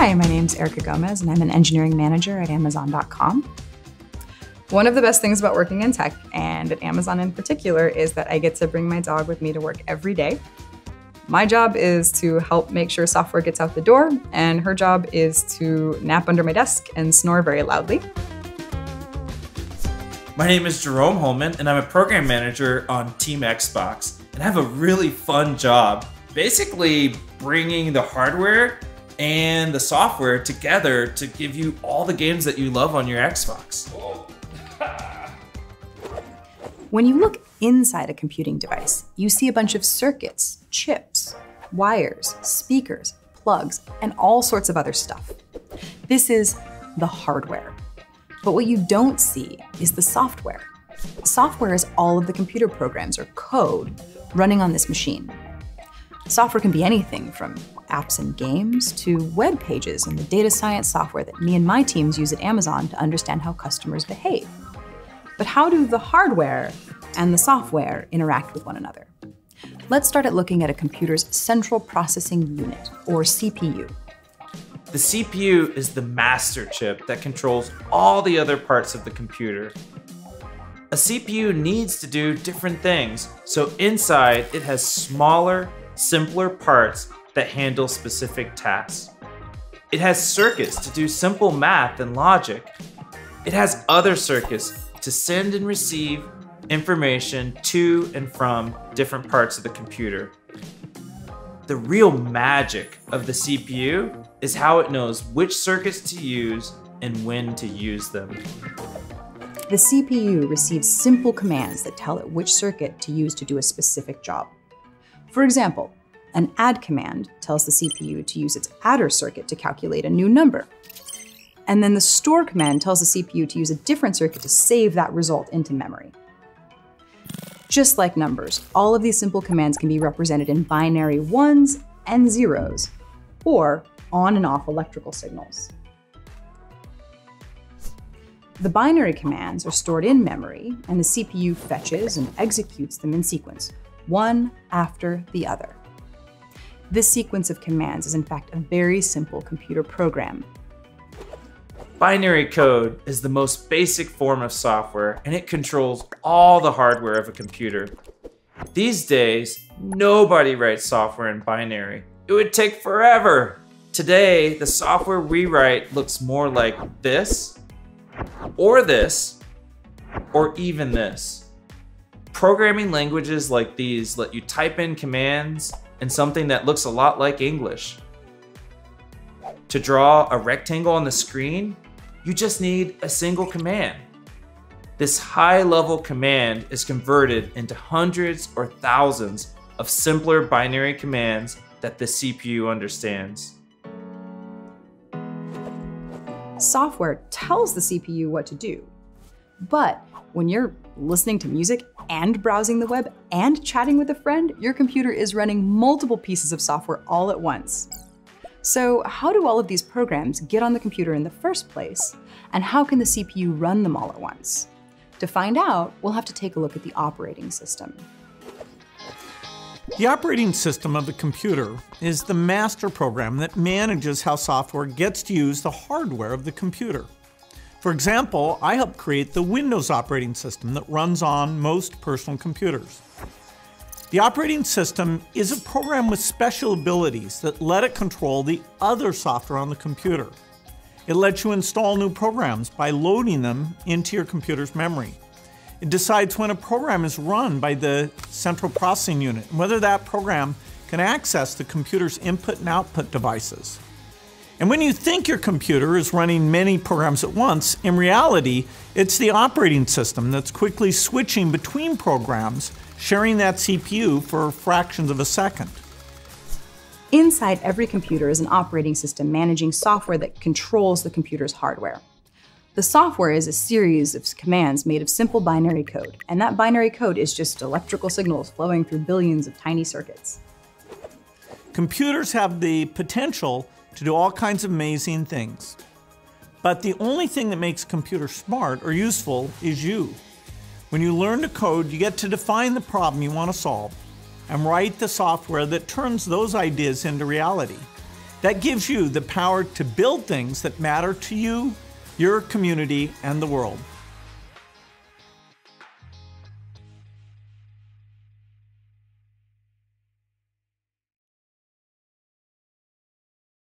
Hi, my name's Erica Gomez, and I'm an engineering manager at Amazon.com. One of the best things about working in tech, and at Amazon in particular, is that I get to bring my dog with me to work every day. My job is to help make sure software gets out the door, and her job is to nap under my desk and snore very loudly. My name is Jerome Holman, and I'm a program manager on Team Xbox, and I have a really fun job, basically bringing the hardware and the software together to give you all the games that you love on your Xbox. When you look inside a computing device, you see a bunch of circuits, chips, wires, speakers, plugs, and all sorts of other stuff. This is the hardware. But what you don't see is the software. Software is all of the computer programs or code running on this machine. Software can be anything from apps and games to web pages and the data science software that me and my teams use at Amazon to understand how customers behave. But how do the hardware and the software interact with one another? Let's start at looking at a computer's central processing unit, or CPU. The CPU is the master chip that controls all the other parts of the computer. A CPU needs to do different things, so inside it has smaller, simpler parts that handle specific tasks. It has circuits to do simple math and logic. It has other circuits to send and receive information to and from different parts of the computer. The real magic of the CPU is how it knows which circuits to use and when to use them. The CPU receives simple commands that tell it which circuit to use to do a specific job. For example, an add command tells the CPU to use its adder circuit to calculate a new number. And then the store command tells the CPU to use a different circuit to save that result into memory. Just like numbers, all of these simple commands can be represented in binary ones and zeros, or on and off electrical signals. The binary commands are stored in memory, and the CPU fetches and executes them in sequence, one after the other. This sequence of commands is in fact a very simple computer program. Binary code is the most basic form of software, and it controls all the hardware of a computer. These days, nobody writes software in binary. It would take forever. Today, the software we write looks more like this, or even this. Programming languages like these let you type in commands in something that looks a lot like English. To draw a rectangle on the screen, you just need a single command. This high-level command is converted into hundreds or thousands of simpler binary commands that the CPU understands. Software tells the CPU what to do. But when you're listening to music and browsing the web and chatting with a friend, your computer is running multiple pieces of software all at once. So how do all of these programs get on the computer in the first place? And how can the CPU run them all at once? To find out, we'll have to take a look at the operating system. The operating system of the computer is the master program that manages how software gets to use the hardware of the computer. For example, I helped create the Windows operating system that runs on most personal computers. The operating system is a program with special abilities that let it control the other software on the computer. It lets you install new programs by loading them into your computer's memory. It decides when a program is run by the central processing unit and whether that program can access the computer's input and output devices. And when you think your computer is running many programs at once, in reality, it's the operating system that's quickly switching between programs, sharing that CPU for fractions of a second. Inside every computer is an operating system managing software that controls the computer's hardware. The software is a series of commands made of simple binary code, and that binary code is just electrical signals flowing through billions of tiny circuits. Computers have the potential to do all kinds of amazing things. But the only thing that makes a computer smart or useful is you. When you learn to code, you get to define the problem you want to solve and write the software that turns those ideas into reality. That gives you the power to build things that matter to you, your community, and the world.